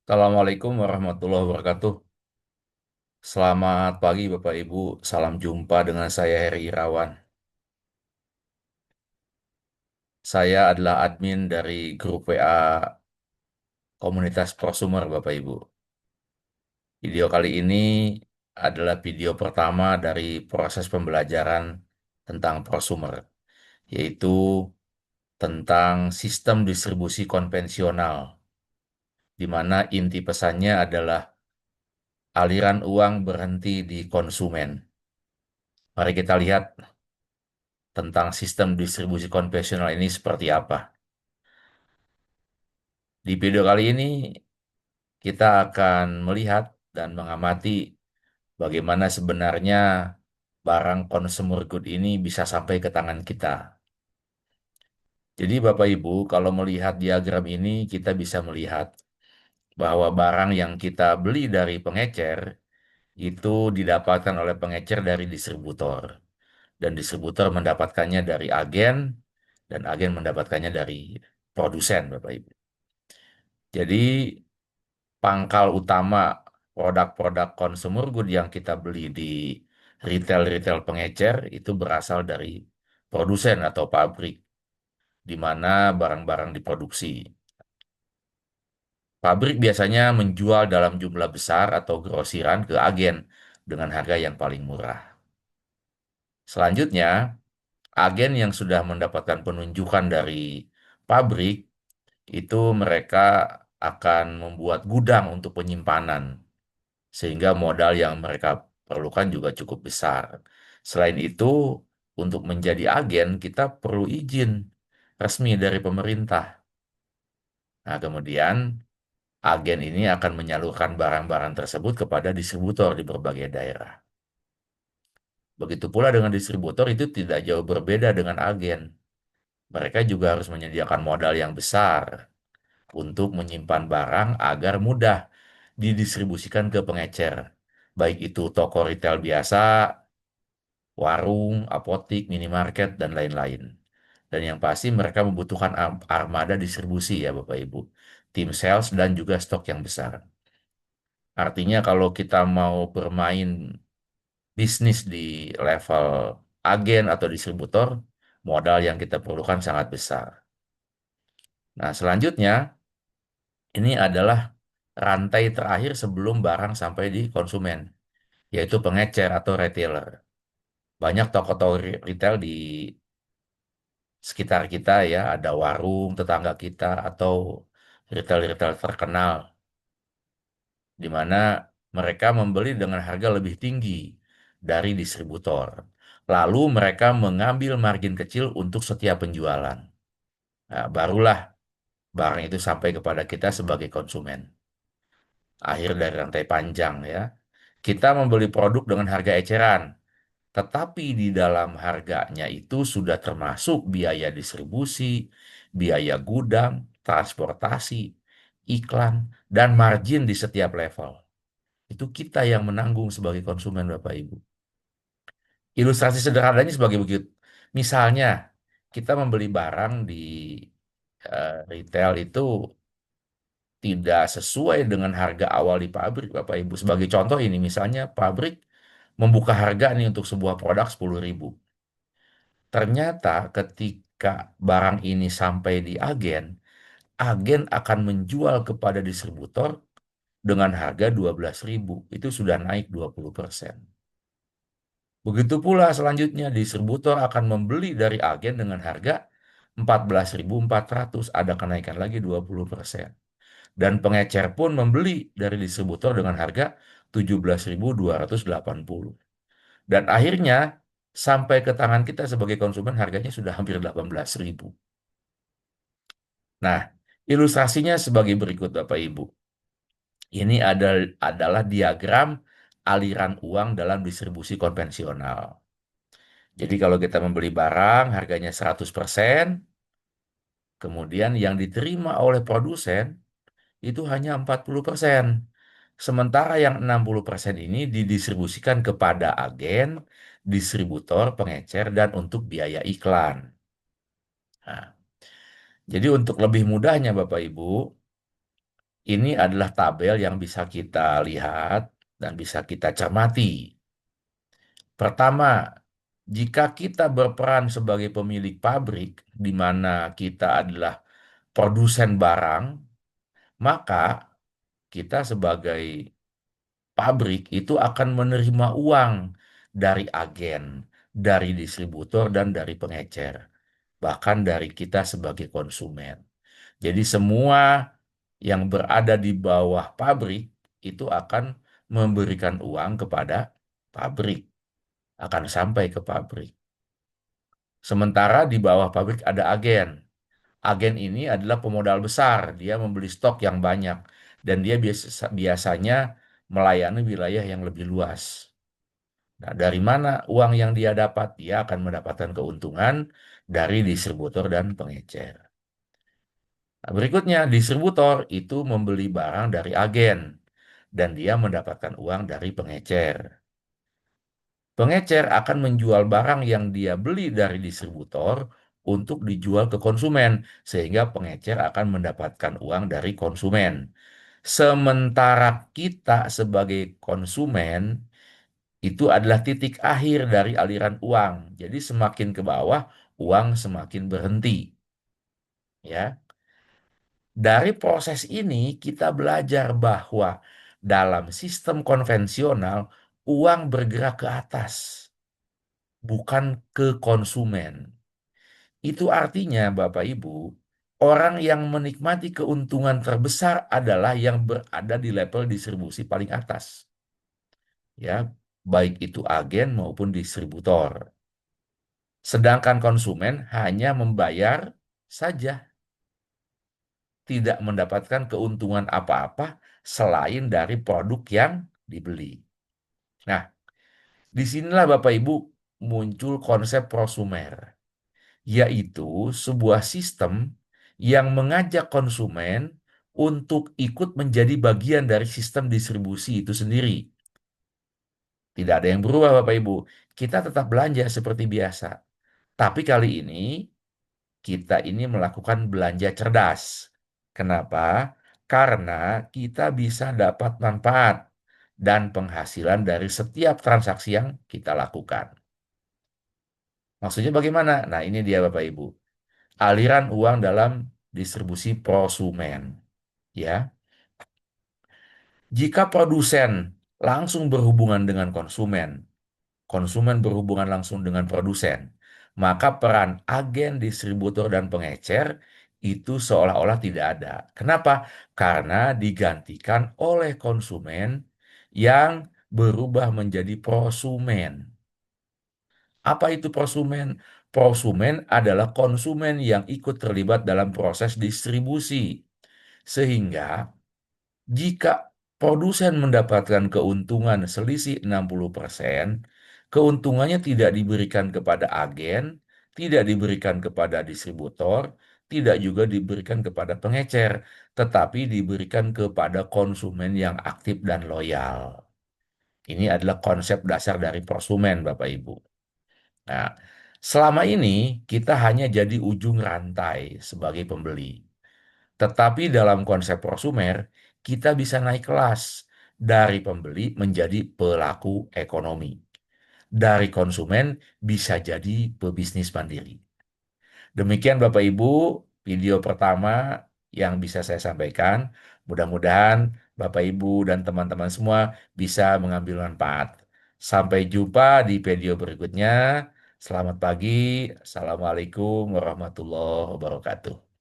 Assalamualaikum warahmatullahi wabarakatuh. Selamat pagi Bapak Ibu. Salam jumpa dengan saya Heri Irawan. Saya adalah admin dari grup WA Komunitas Prosumer Bapak Ibu. Video kali ini adalah video pertama dari proses pembelajaran tentang prosumer, yaitu tentang sistem distribusi konvensional, di mana inti pesannya adalah aliran uang berhenti di konsumen. Mari kita lihat tentang sistem distribusi konvensional ini seperti apa. Di video kali ini kita akan melihat dan mengamati bagaimana sebenarnya barang consumer good ini bisa sampai ke tangan kita. Jadi Bapak Ibu, kalau melihat diagram ini kita bisa melihat bahwa barang yang kita beli dari pengecer itu didapatkan oleh pengecer dari distributor. Dan distributor mendapatkannya dari agen, dan agen mendapatkannya dari produsen, Bapak Ibu. Jadi pangkal utama produk-produk consumer good yang kita beli di retail-retail pengecer itu berasal dari produsen atau pabrik di mana barang-barang diproduksi. Pabrik biasanya menjual dalam jumlah besar atau grosiran ke agen dengan harga yang paling murah. Selanjutnya, agen yang sudah mendapatkan penunjukan dari pabrik itu mereka akan membuat gudang untuk penyimpanan sehingga modal yang mereka perlukan juga cukup besar. Selain itu, untuk menjadi agen, kita perlu izin resmi dari pemerintah. Nah, kemudian agen ini akan menyalurkan barang-barang tersebut kepada distributor di berbagai daerah. Begitu pula dengan distributor itu tidak jauh berbeda dengan agen. Mereka juga harus menyediakan modal yang besar untuk menyimpan barang agar mudah didistribusikan ke pengecer, baik itu toko retail biasa, warung, apotik, minimarket, dan lain-lain. Dan yang pasti mereka membutuhkan armada distribusi ya Bapak Ibu, tim sales dan juga stok yang besar. Artinya kalau kita mau bermain bisnis di level agen atau distributor, modal yang kita perlukan sangat besar. Nah, selanjutnya ini adalah rantai terakhir sebelum barang sampai di konsumen, yaitu pengecer atau retailer. Banyak toko-toko retail di sekitar kita ya, ada warung tetangga kita atau retail-retail terkenal di mana mereka membeli dengan harga lebih tinggi dari distributor. Lalu mereka mengambil margin kecil untuk setiap penjualan. Nah, barulah barang itu sampai kepada kita sebagai konsumen. Akhir dari rantai panjang ya. Kita membeli produk dengan harga eceran, tetapi di dalam harganya itu sudah termasuk biaya distribusi, biaya gudang, transportasi, iklan, dan margin di setiap level. Itu kita yang menanggung sebagai konsumen, Bapak Ibu. Ilustrasi sederhananya sebagai begitu. Misalnya, kita membeli barang di retail itu tidak sesuai dengan harga awal di pabrik, Bapak Ibu. Sebagai contoh ini, misalnya pabrik membuka harga nih untuk sebuah produk 10.000. Ternyata ketika barang ini sampai di agen, agen akan menjual kepada distributor dengan harga 12.000. Itu sudah naik 20%. Begitu pula selanjutnya distributor akan membeli dari agen dengan harga 14.400, ada kenaikan lagi 20%. Dan pengecer pun membeli dari distributor dengan harga 17.280. Dan akhirnya sampai ke tangan kita sebagai konsumen harganya sudah hampir 18.000. Nah, ilustrasinya sebagai berikut Bapak Ibu. Ini adalah diagram aliran uang dalam distribusi konvensional. Jadi kalau kita membeli barang harganya 100%, kemudian yang diterima oleh produsen itu hanya 40%. Sementara yang 60% ini didistribusikan kepada agen, distributor, pengecer, dan untuk biaya iklan. Nah, jadi untuk lebih mudahnya Bapak Ibu, Ini adalah tabel yang bisa kita lihat dan bisa kita cermati. Pertama, jika kita berperan sebagai pemilik pabrik, di mana kita adalah produsen barang, maka kita sebagai pabrik itu akan menerima uang dari agen, dari distributor, dan dari pengecer, bahkan dari kita sebagai konsumen. Jadi semua yang berada di bawah pabrik itu akan memberikan uang kepada pabrik, akan sampai ke pabrik. Sementara di bawah pabrik ada agen. Agen ini adalah pemodal besar, dia membeli stok yang banyak dan dia biasanya melayani wilayah yang lebih luas. Nah, dari mana uang yang dia dapat? Dia akan mendapatkan keuntungan dari distributor dan pengecer. Nah, berikutnya, distributor itu membeli barang dari agen dan dia mendapatkan uang dari pengecer. Pengecer akan menjual barang yang dia beli dari distributor untuk dijual ke konsumen, sehingga pengecer akan mendapatkan uang dari konsumen. Sementara kita sebagai konsumen itu adalah titik akhir dari aliran uang. Jadi semakin ke bawah, uang semakin berhenti. Ya, dari proses ini kita belajar bahwa dalam sistem konvensional uang bergerak ke atas, bukan ke konsumen. Itu artinya, Bapak Ibu, orang yang menikmati keuntungan terbesar adalah yang berada di level distribusi paling atas. Ya, baik itu agen maupun distributor. Sedangkan konsumen hanya membayar saja, tidak mendapatkan keuntungan apa-apa selain dari produk yang dibeli. Nah, disinilah Bapak Ibu muncul konsep prosumer, yaitu sebuah sistem yang mengajak konsumen untuk ikut menjadi bagian dari sistem distribusi itu sendiri. Tidak ada yang berubah, Bapak Ibu. Kita tetap belanja seperti biasa. Tapi kali ini kita ini melakukan belanja cerdas. Kenapa? Karena kita bisa dapat manfaat dan penghasilan dari setiap transaksi yang kita lakukan. Maksudnya bagaimana? Nah, ini dia Bapak Ibu. Aliran uang dalam distribusi prosumen. Ya, jika produsen langsung berhubungan dengan konsumen, konsumen berhubungan langsung dengan produsen, maka peran agen, distributor, dan pengecer itu seolah-olah tidak ada. Kenapa? Karena digantikan oleh konsumen yang berubah menjadi prosumen. Apa itu prosumen? Prosumen adalah konsumen yang ikut terlibat dalam proses distribusi. Sehingga jika produsen mendapatkan keuntungan selisih 60%, keuntungannya tidak diberikan kepada agen, tidak diberikan kepada distributor, tidak juga diberikan kepada pengecer, tetapi diberikan kepada konsumen yang aktif dan loyal. Ini adalah konsep dasar dari prosumen, Bapak Ibu. Nah, selama ini kita hanya jadi ujung rantai sebagai pembeli. Tetapi dalam konsep prosumer, kita bisa naik kelas dari pembeli menjadi pelaku ekonomi. Dari konsumen bisa jadi pebisnis mandiri. Demikian Bapak Ibu, video pertama yang bisa saya sampaikan. Mudah-mudahan Bapak Ibu dan teman-teman semua bisa mengambil manfaat. Sampai jumpa di video berikutnya. Selamat pagi. Assalamualaikum warahmatullahi wabarakatuh.